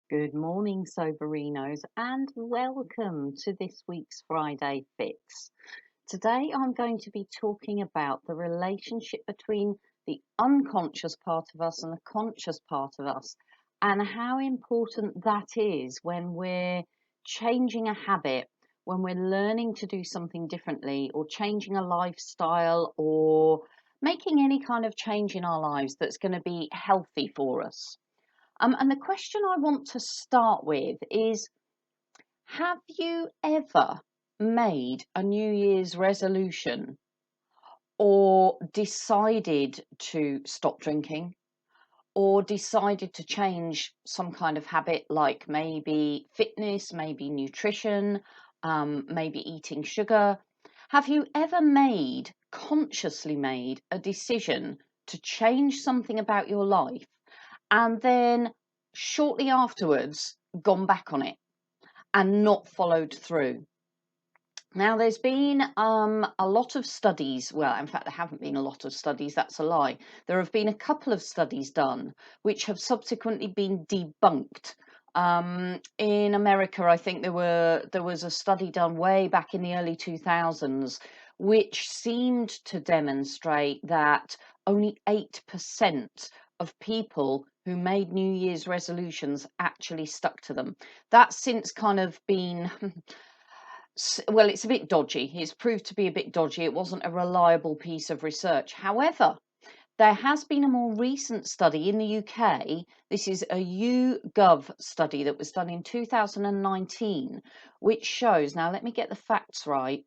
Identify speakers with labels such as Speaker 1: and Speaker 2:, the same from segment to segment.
Speaker 1: Good morning, Soberinos, and welcome to this week's Friday Fix. Today, I'm going to be talking about the relationship between the unconscious part of us and the conscious part of us, and how important that is when we're changing a habit, when we're learning to do something differently, or changing a lifestyle, or making any kind of change in our lives that's going to be healthy for us. And the question I want to start with is, have you ever made a New Year's resolution or decided to stop drinking or decided to change some kind of habit, like maybe fitness, maybe nutrition, maybe eating sugar? Have you ever consciously made a decision to change something about your life and then shortly afterwards gone back on it and not followed through? Now, there's been a lot of studies. Well, in fact, there haven't been a lot of studies. That's a lie. There have been a couple of studies done which have subsequently been debunked. In America, I think there was a study done way back in the early 2000s, which seemed to demonstrate that only 8% of people who made New Year's resolutions actually stuck to them. That's since kind of been well, it's a bit dodgy. It's proved to be a bit dodgy. It wasn't a reliable piece of research. However, there has been a more recent study in the UK. This is a YouGov study that was done in 2019, which shows, now let me get the facts right,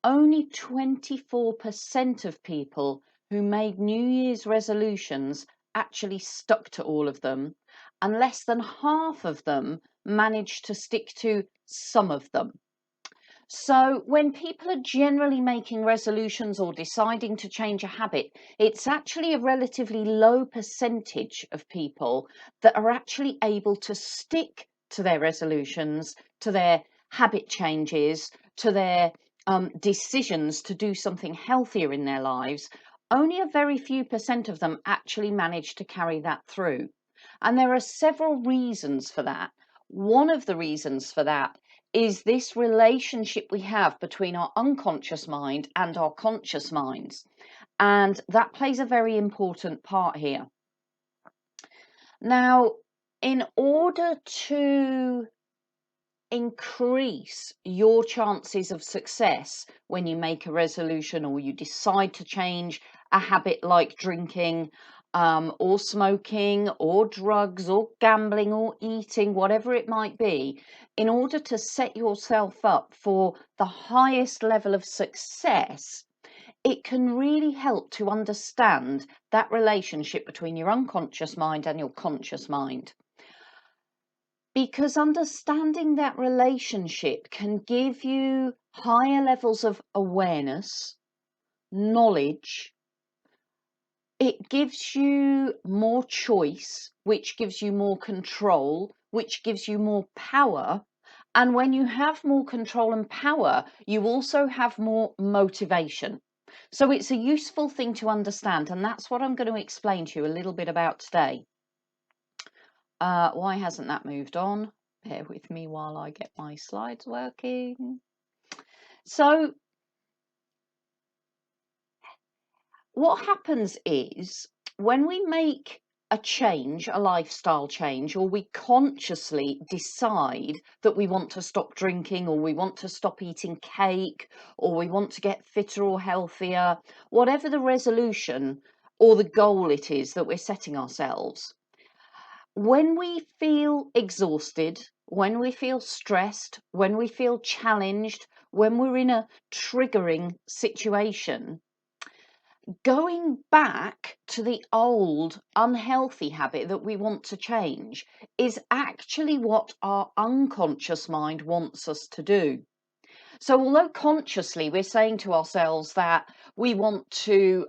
Speaker 1: only 24% of people who made New Year's resolutions actually stuck to all of them, and less than half of them managed to stick to some of them. So, when people are generally making resolutions or deciding to change a habit, it's actually a relatively low percentage of people that are actually able to stick to their resolutions, to their habit changes, to their decisions to do something healthier in their lives. Only a very few percent of them actually manage to carry that through. And there are several reasons for that. One of the reasons for that is this relationship we have between our unconscious mind and our conscious minds. And that plays a very important part here. Now, in order to increase your chances of success when you make a resolution or you decide to change a habit like drinking, or smoking, or drugs, or gambling, or eating, whatever it might be, in order to set yourself up for the highest level of success, it can really help to understand that relationship between your unconscious mind and your conscious mind. Because understanding that relationship can give you higher levels of awareness, knowledge. It gives you more choice, which gives you more control, which gives you more power. And when you have more control and power, you also have more motivation. So it's a useful thing to understand. And that's what I'm going to explain to you a little bit about today. Why hasn't that moved on? Bear with me while I get my slides working. So what happens is, when we make a change, a lifestyle change, or we consciously decide that we want to stop drinking, or we want to stop eating cake, or we want to get fitter or healthier, whatever the resolution or the goal it is that we're setting ourselves, when we feel exhausted, when we feel stressed, when we feel challenged, when we're in a triggering situation, going back to the old unhealthy habit that we want to change is actually what our unconscious mind wants us to do. So, although consciously we're saying to ourselves that we want to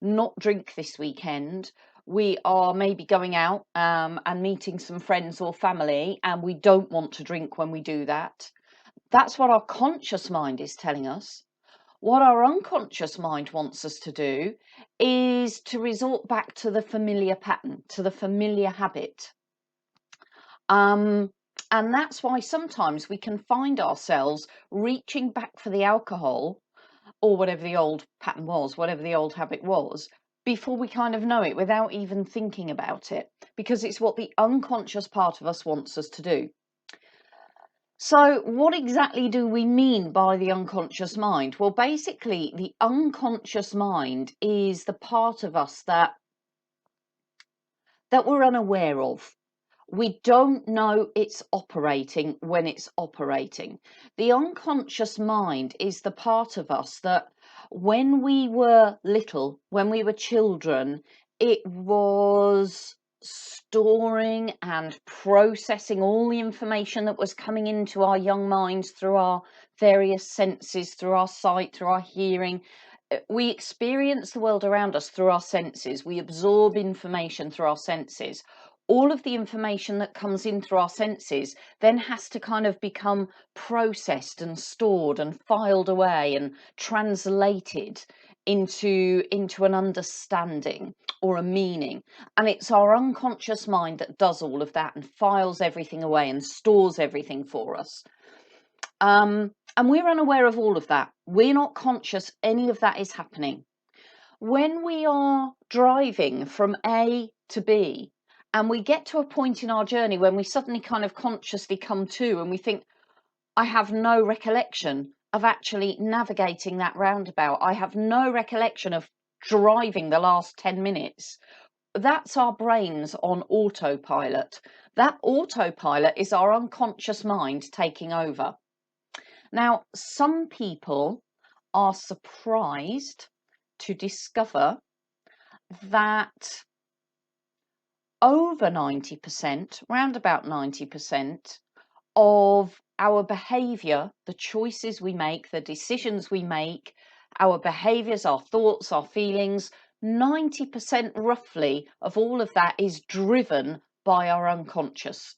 Speaker 1: not drink this weekend, we are maybe going out and meeting some friends or family, and we don't want to drink when we do that. That's what our conscious mind is telling us. What our unconscious mind wants us to do is to resort back to the familiar pattern, to the familiar habit. And that's why sometimes we can find ourselves reaching back for the alcohol or whatever the old pattern was, whatever the old habit was, before we kind of know it without even thinking about it, because it's what the unconscious part of us wants us to do. So, what exactly do we mean by the unconscious mind? Well, basically, the unconscious mind is the part of us that we're unaware of. We don't know it's operating when it's operating. The unconscious mind is the part of us that when we were little, when we were children, it was storing and processing all the information that was coming into our young minds through our various senses, through our sight, through our hearing. We experience the world around us through our senses. We absorb information through our senses. All of the information that comes in through our senses then has to kind of become processed and stored and filed away and translated into an understanding or a meaning. And it's our unconscious mind that does all of that and files everything away and stores everything for us. And we're unaware of all of that. We're not conscious any of that is happening. When we are driving from A to B, and we get to a point in our journey when we suddenly kind of consciously come to and we think, I have no recollection of actually navigating that roundabout. I have no recollection of driving the last 10 minutes. That's our brains on autopilot. That autopilot is our unconscious mind taking over. Now, some people are surprised to discover that over 90%, round about 90% of our behavior, the choices we make, the decisions we make, our behaviors, our thoughts, our feelings, 90% roughly of all of that is driven by our unconscious.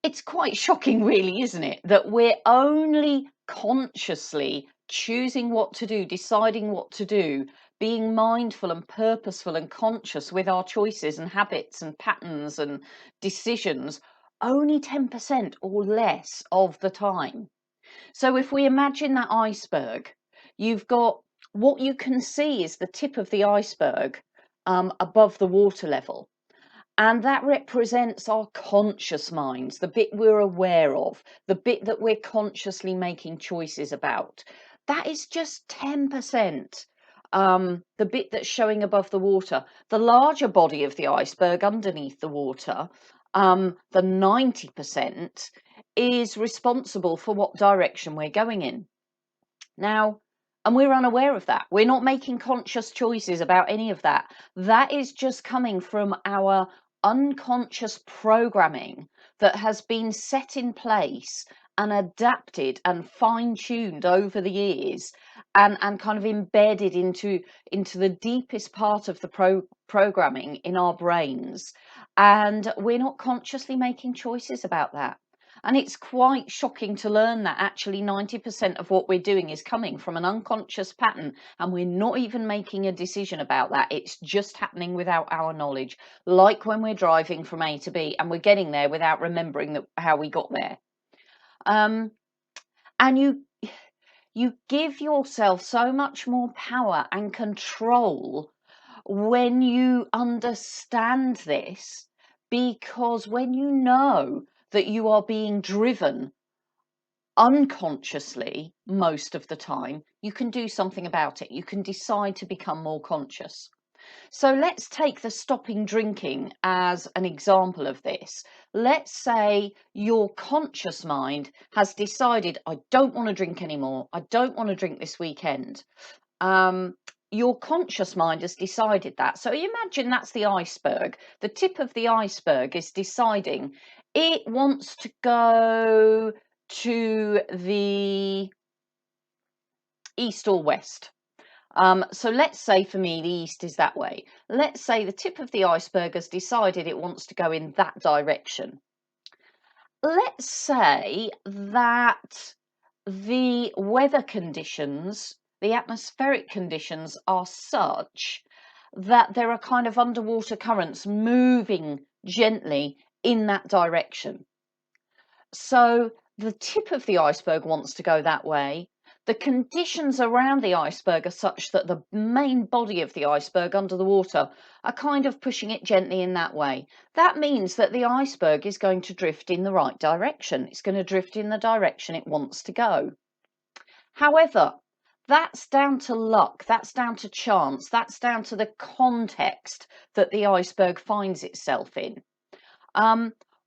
Speaker 1: It's quite shocking, really, isn't it? That we're only consciously choosing what to do, deciding what to do, being mindful and purposeful and conscious with our choices and habits and patterns and decisions only 10% or less of the time. So if we imagine that iceberg, you've got what you can see is the tip of the iceberg above the water level. And that represents our conscious minds, the bit we're aware of, the bit that we're consciously making choices about. That is just 10%, the bit that's showing above the water. The larger body of the iceberg underneath the water, the 90%, is responsible for what direction we're going in. Now, and we're unaware of that. We're not making conscious choices about any of that. That is just coming from our unconscious programming that has been set in place and adapted and fine-tuned over the years and kind of embedded into the deepest part of the programming in our brains. And we're not consciously making choices about that. And it's quite shocking to learn that actually 90% of what we're doing is coming from an unconscious pattern, and we're not even making a decision about that. It's just happening without our knowledge, like when we're driving from A to B and we're getting there without remembering how we got there. And you give yourself so much more power and control when you understand this, because when you know that you are being driven unconsciously most of the time, you can do something about it. You can decide to become more conscious. So let's take the stopping drinking as an example of this. Let's say your conscious mind has decided, I don't want to drink anymore. I don't want to drink this weekend. Your conscious mind has decided that. So you imagine that's the iceberg. The tip of the iceberg is deciding it wants to go to the east or west. So let's say for me, the east is that way. Let's say the tip of the iceberg has decided it wants to go in that direction. Let's say that the weather conditions, the atmospheric conditions are such that there are kind of underwater currents moving gently in that direction. So the tip of the iceberg wants to go that way. The conditions around the iceberg are such that the main body of the iceberg under the water are kind of pushing it gently in that way. That means that the iceberg is going to drift in the right direction. It's going to drift in the direction it wants to go. However, that's down to luck, that's down to chance, that's down to the context that the iceberg finds itself in.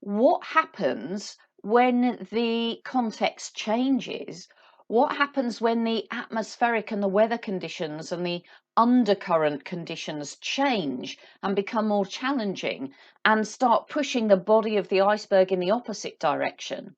Speaker 1: What happens when the context changes? What happens when the atmospheric and the weather conditions and the undercurrent conditions change and become more challenging and start pushing the body of the iceberg in the opposite direction?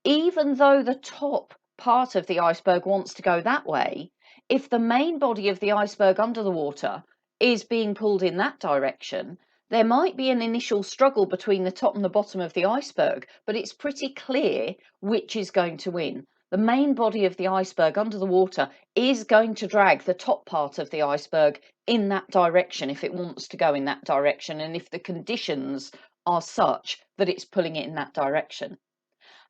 Speaker 1: Even though the top part of the iceberg wants to go that way, if the main body of the iceberg under the water is being pulled in that direction, there might be an initial struggle between the top and the bottom of the iceberg, but it's pretty clear which is going to win. The main body of the iceberg under the water is going to drag the top part of the iceberg in that direction if it wants to go in that direction, and if the conditions are such that it's pulling it in that direction.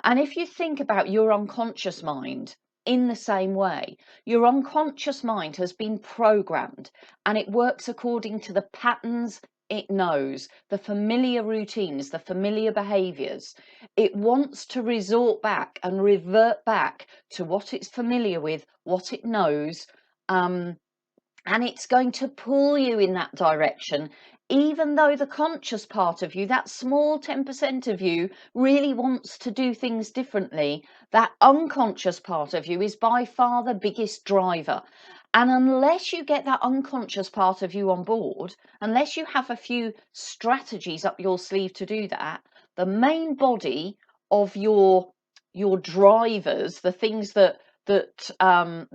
Speaker 1: And if you think about your unconscious mind in the same way, your unconscious mind has been programmed and it works according to the patterns it knows, the familiar routines, the familiar behaviors. It wants to resort back and revert back to what it's familiar with, what it knows, and it's going to pull you in that direction, even though the conscious part of you, that small 10% of you, really wants to do things differently. That unconscious part of you is by far the biggest driver. And unless you get that unconscious part of you on board, unless you have a few strategies up your sleeve to do that, the main body of your drivers, the things that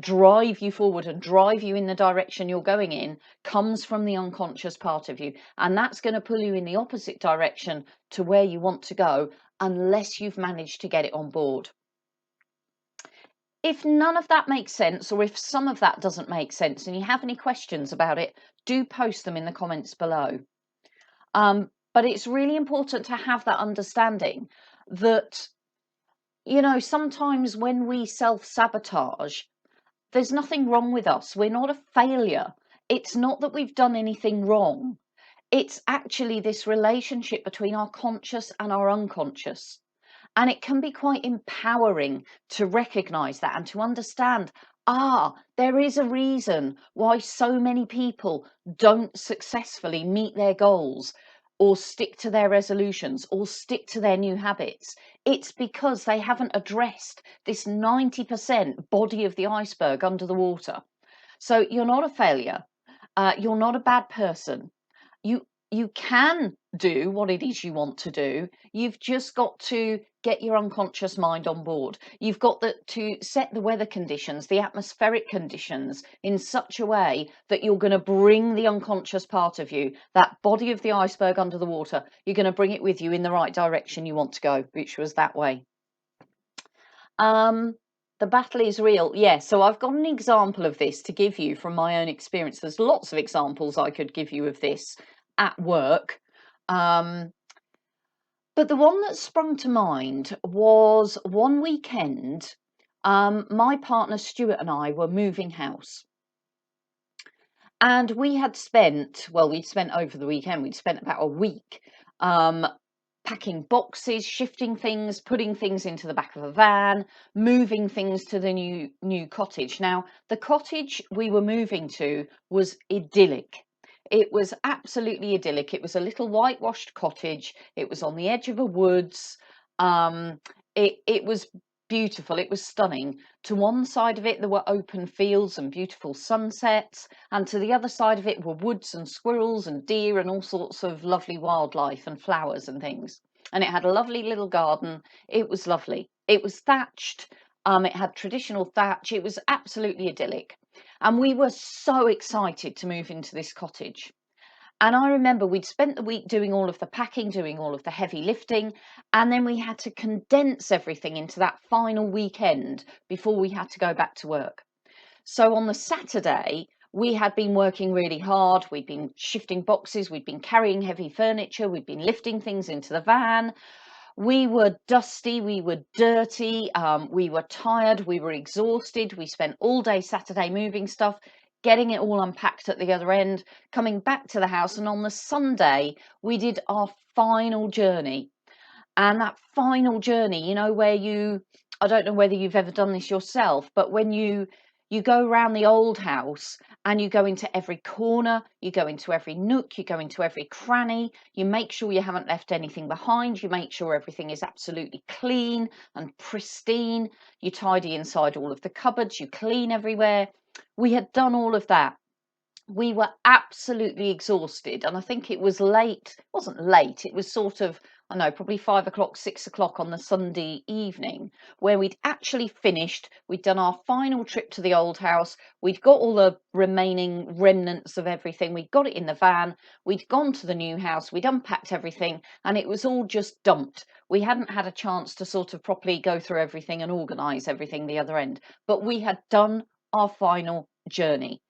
Speaker 1: drive you forward and drive you in the direction you're going in, comes from the unconscious part of you, and that's going to pull you in the opposite direction to where you want to go, unless you've managed to get it on board. If none of that makes sense, or if some of that doesn't make sense and you have any questions about it, do post them in the comments below. But it's really important to have that understanding that, you know, sometimes when we self-sabotage, there's nothing wrong with us. We're not a failure. It's not that we've done anything wrong. It's actually this relationship between our conscious and our unconscious. And it can be quite empowering to recognize that and to understand, there is a reason why so many people don't successfully meet their goals or stick to their resolutions or stick to their new habits. It's because they haven't addressed this 90% body of the iceberg under the water. So you're not a failure. You're not a bad person. You can do what it is you want to do. You've just got to get your unconscious mind on board. You've got to set the weather conditions, the atmospheric conditions, in such a way that you're going to bring the unconscious part of you, that body of the iceberg under the water, you're going to bring it with you in the right direction you want to go, which was that way. The battle is real. Yes, so I've got an example of this to give you from my own experience. There's lots of examples I could give you of this at work. But the one that sprung to mind was one weekend. My partner Stuart and I were moving house. And we had spent, we'd spent over the weekend, we'd spent about a week packing boxes, shifting things, putting things into the back of a van, moving things to the new cottage. Now, the cottage we were moving to was idyllic. It was absolutely idyllic. It was a little whitewashed cottage. It was on the edge of a woods. It was beautiful. It was stunning. To one side of it, there were open fields and beautiful sunsets. And to the other side of it were woods and squirrels and deer and all sorts of lovely wildlife and flowers and things. And it had a lovely little garden. It was lovely. It was thatched. It had traditional thatch. It was absolutely idyllic. And we were so excited to move into this cottage. And I remember we'd spent the week doing all of the packing, doing all of the heavy lifting, and then we had to condense everything into that final weekend before we had to go back to work. So on the Saturday, We had been working really hard. We'd been shifting boxes. We'd been carrying heavy furniture. We'd been lifting things into the van. We were dusty. We were dirty. We were tired. We were exhausted. We spent all day Saturday moving stuff, getting it all unpacked at the other end, coming back to the house. And on the Sunday, we did our final journey. And that final journey, you know, where I don't know whether you've ever done this yourself, but when you go around the old house and you go into every corner, you go into every nook, you go into every cranny, you make sure you haven't left anything behind, you make sure everything is absolutely clean and pristine, you tidy inside all of the cupboards, you clean everywhere. We had done all of that. We were absolutely exhausted, and I think it was late. It wasn't late, it was sort of, I know, probably 5 o'clock, 6 o'clock on the Sunday evening, where we'd actually finished. We'd done our final trip to the old house. We'd got all the remaining remnants of everything. We'd got it in the van. We'd gone to the new house. We'd unpacked everything, and it was all just dumped. We hadn't had a chance to sort of properly go through everything and organise everything the other end, but we had done our final journey.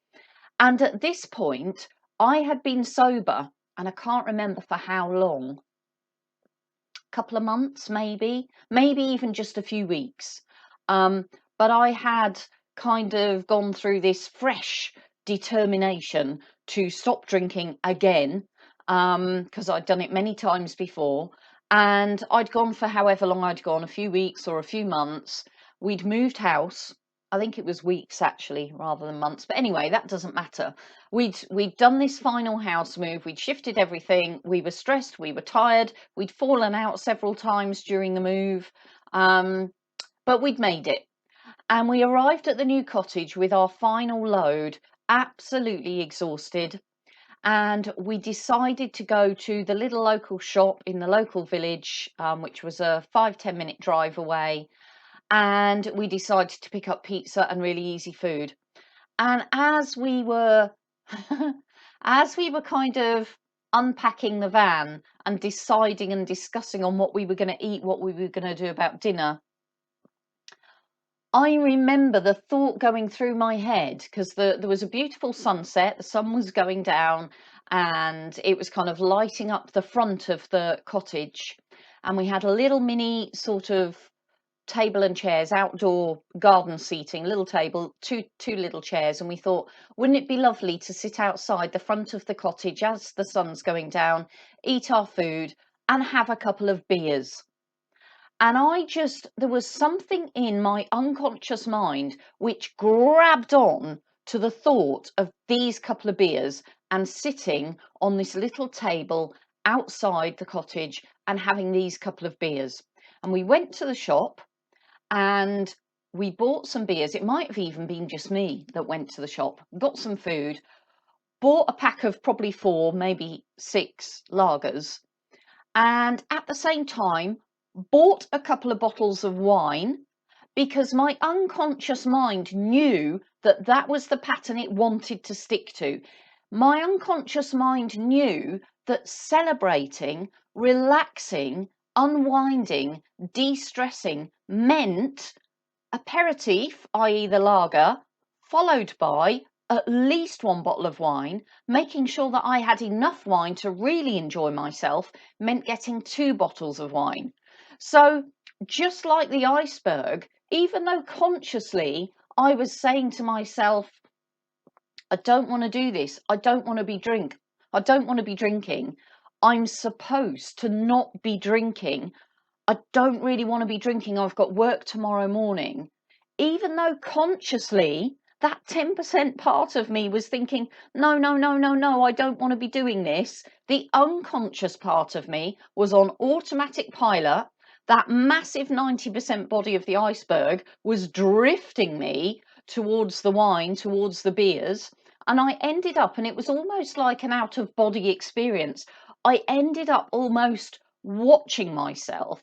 Speaker 1: And at this point, I had been sober, and I can't remember for how long. A couple of months, maybe even just a few weeks. But I had kind of gone through this fresh determination to stop drinking again, because I'd done it many times before. And I'd gone for however long I'd gone, a few weeks or a few months. We'd moved house. I think it was weeks actually, rather than months. But anyway, that doesn't matter. We'd done this final house move. We'd shifted everything. We were stressed. We were tired. We'd fallen out several times during the move, but we'd made it. And we arrived at the new cottage with our final load, absolutely exhausted. And we decided to go to the little local shop in the local village, which was a 5-10 minute drive away. And we decided to pick up pizza and really easy food. And as we were kind of unpacking the van and deciding and discussing on what we were going to eat, what we were going to do about dinner, I remember the thought going through my head, because there was a beautiful sunset, the sun was going down, and it was kind of lighting up the front of the cottage. And we had a little mini sort of table and chairs, outdoor garden seating, little table, two little chairs. And we thought, wouldn't it be lovely to sit outside the front of the cottage as the sun's going down, eat our food and have a couple of beers? And there was something in my unconscious mind which grabbed on to the thought of these couple of beers and sitting on this little table outside the cottage and having these couple of beers. And we went to the shop and we bought some beers. It might have even been just me that went to the shop, got some food, bought a pack of probably 4, maybe 6 lagers, and at the same time bought a couple of bottles of wine, because my unconscious mind knew that that was the pattern it wanted to stick to. My unconscious mind knew that celebrating, relaxing, unwinding, de-stressing meant aperitif, i.e. the lager, followed by at least 1 bottle of wine. Making sure that I had enough wine to really enjoy myself meant getting 2 bottles of wine. So just like the iceberg, even though consciously I was saying to myself, I don't want to do this, I don't want to be drinking, I'm supposed to not be drinking, I don't really want to be drinking, I've got work tomorrow morning. Even though consciously that 10% part of me was thinking, no, I don't want to be doing this, the unconscious part of me was on automatic pilot. That massive 90% body of the iceberg was drifting me towards the wine, towards the beers. And I ended up, and it was almost like an out of body experience, I ended up almost watching myself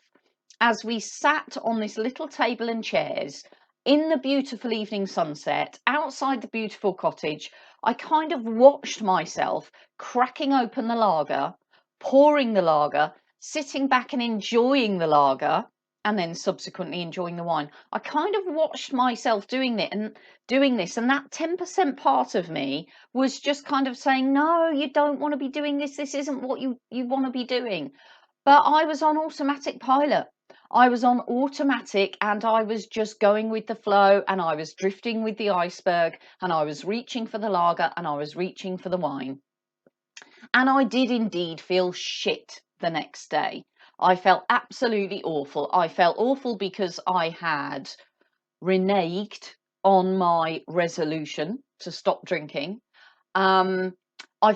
Speaker 1: as we sat on this little table and chairs in the beautiful evening sunset outside the beautiful cottage. I kind of watched myself cracking open the lager, pouring the lager, sitting back and enjoying the lager. and then subsequently enjoying the wine. I kind of watched myself doing this, and that 10% part of me was just kind of saying, no, you don't want to be doing this. This isn't what you want to be doing. But I was on automatic pilot. I was on automatic, and I was just going with the flow, and I was drifting with the iceberg, and I was reaching for the lager, and I was reaching for the wine. And I did indeed feel shit the next day. I felt absolutely awful. I felt awful because I had reneged on my resolution to stop drinking. I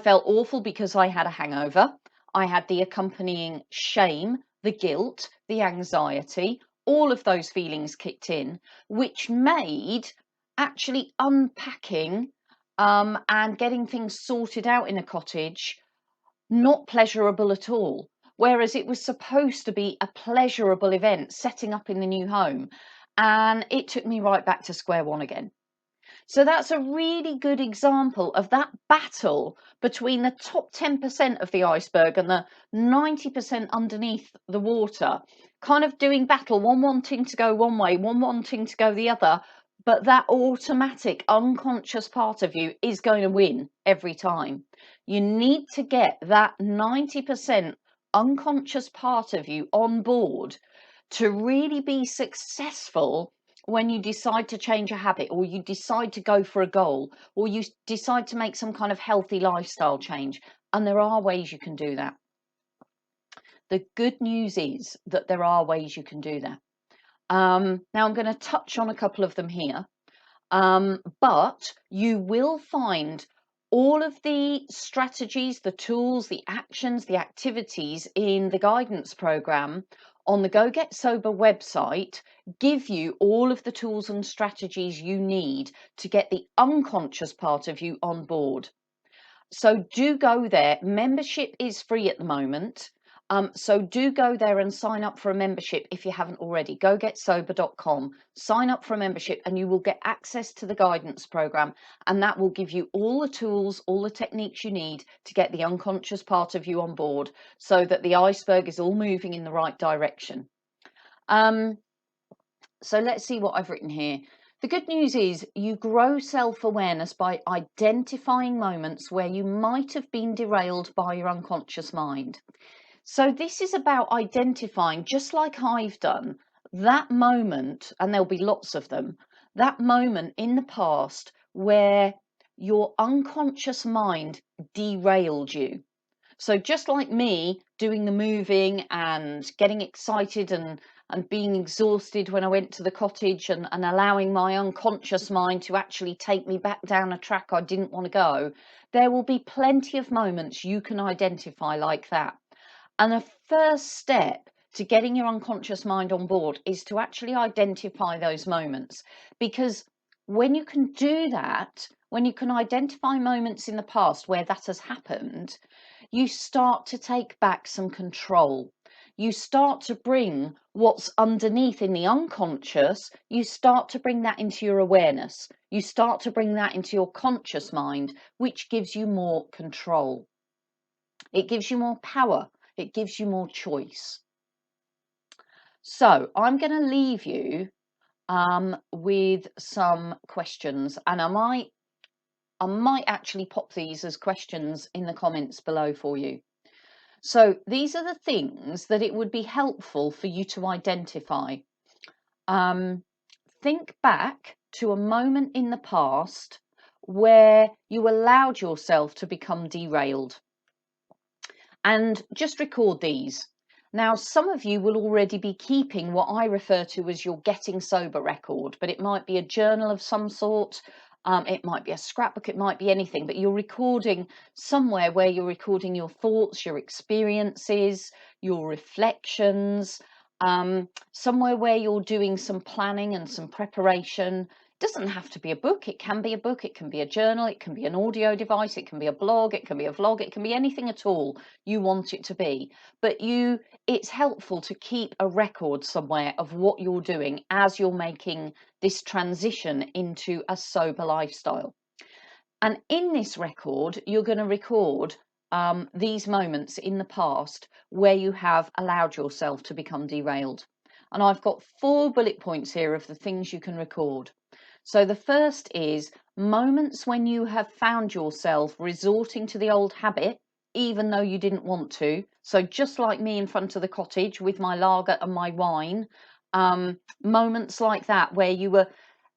Speaker 1: felt awful because I had a hangover. I had the accompanying shame, the guilt, the anxiety, all of those feelings kicked in, which made actually unpacking and getting things sorted out in a cottage not pleasurable at all. Whereas it was supposed to be a pleasurable event, setting up in the new home. And it took me right back to square one again. So that's a really good example of that battle between the top 10% of the iceberg and the 90% underneath the water, kind of doing battle, one wanting to go one way, one wanting to go the other. But that automatic unconscious part of you is going to win every time. You need to get that 90% unconscious part of you on board to really be successful when you decide to change a habit, or you decide to go for a goal, or you decide to make some kind of healthy lifestyle change. And there are ways you can do that. The good news is that there are ways you can do that. Now I'm going to touch on a couple of them here, but you will find all of the strategies, the tools, the actions, the activities in the guidance program on the Go Get Sober website give you all of the tools and strategies you need to get the unconscious part of you on board. So do go there. Membership is free at the moment. So do go there and sign up for a membership if you haven't already. GoGetSober.com. Sign up for a membership and you will get access to the guidance program, and that will give you all the tools, all the techniques you need to get the unconscious part of you on board so that the iceberg is all moving in the right direction. So let's see what I've written here. The good news is you grow self-awareness by identifying moments where you might have been derailed by your unconscious mind. So this is about identifying, just like I've done, that moment, and there'll be lots of them, that moment in the past where your unconscious mind derailed you. So just like me doing the moving and getting excited and being exhausted when I went to the cottage and allowing my unconscious mind to actually take me back down a track I didn't want to go, there will be plenty of moments you can identify like that. And a first step to getting your unconscious mind on board is to actually identify those moments. Because when you can do that, when you can identify moments in the past where that has happened, you start to take back some control. You start to bring what's underneath in the unconscious, you start to bring that into your awareness. You start to bring that into your conscious mind, which gives you more control. It gives you more power. It gives you more choice. So I'm going to leave you with some questions, and I might actually pop these as questions in the comments below for you. So these are the things that it would be helpful for you to identify. Think back to a moment in the past where you allowed yourself to become derailed. And just record these. Now, some of you will already be keeping what I refer to as your getting sober record, but it might be a journal of some sort. It might be a scrapbook, it might be anything, but you're recording somewhere where you're recording your thoughts, your experiences, your reflections, somewhere where you're doing some planning and some preparation. It doesn't have to be a book. It can be a book, it can be a journal, it can be an audio device, it can be a blog, it can be a vlog, it can be anything at all you want it to be. But it's helpful to keep a record somewhere of what you're doing as you're making this transition into a sober lifestyle. And in this record, you're going to record these moments in the past where you have allowed yourself to become derailed. And I've got 4 bullet points here of the things you can record. So the first is moments when you have found yourself resorting to the old habit, even though you didn't want to. So just like me in front of the cottage with my lager and my wine, moments like that where you were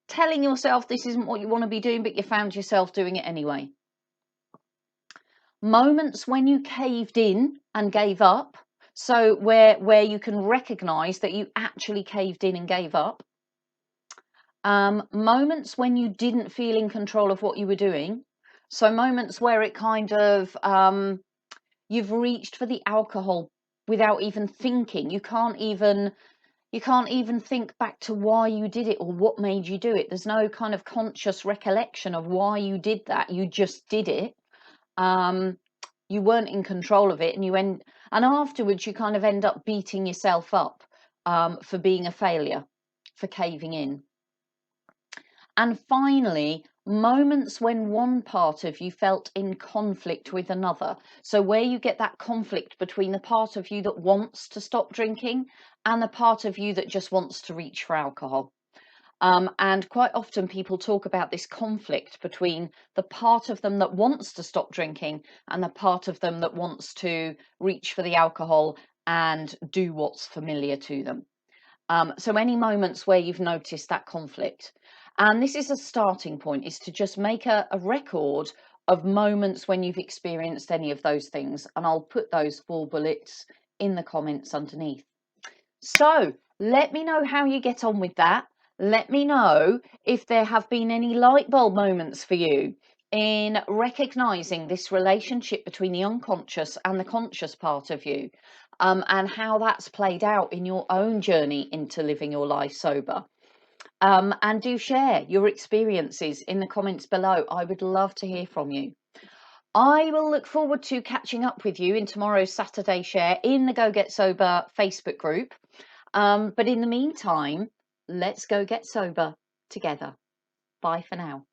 Speaker 1: telling yourself this isn't what you want to be doing, but you found yourself doing it anyway. Moments when you caved in and gave up. So where you can recognize that you actually caved in and gave up. Moments when you didn't feel in control of what you were doing. So moments where it kind of you've reached for the alcohol without even thinking. You can't even think back to why you did it or what made you do it. There's no kind of conscious recollection of why you did that. You just did it. You weren't in control of it, and afterwards you kind of end up beating yourself up for being a failure, for caving in. And finally, moments when one part of you felt in conflict with another. So where you get that conflict between the part of you that wants to stop drinking and the part of you that just wants to reach for alcohol. And quite often people talk about this conflict between the part of them that wants to stop drinking and the part of them that wants to reach for the alcohol and do what's familiar to them. So any moments where you've noticed that conflict. And this is a starting point, is to just make a record of moments when you've experienced any of those things. And I'll put those 4 bullets in the comments underneath. So let me know how you get on with that. Let me know if there have been any light bulb moments for you in recognizing this relationship between the unconscious and the conscious part of you, and how that's played out in your own journey into living your life sober. And do share your experiences in the comments below. I would love to hear from you. I will look forward to catching up with you in tomorrow's Saturday share in the Go Get Sober Facebook group. But in the meantime, let's go get sober together. Bye for now.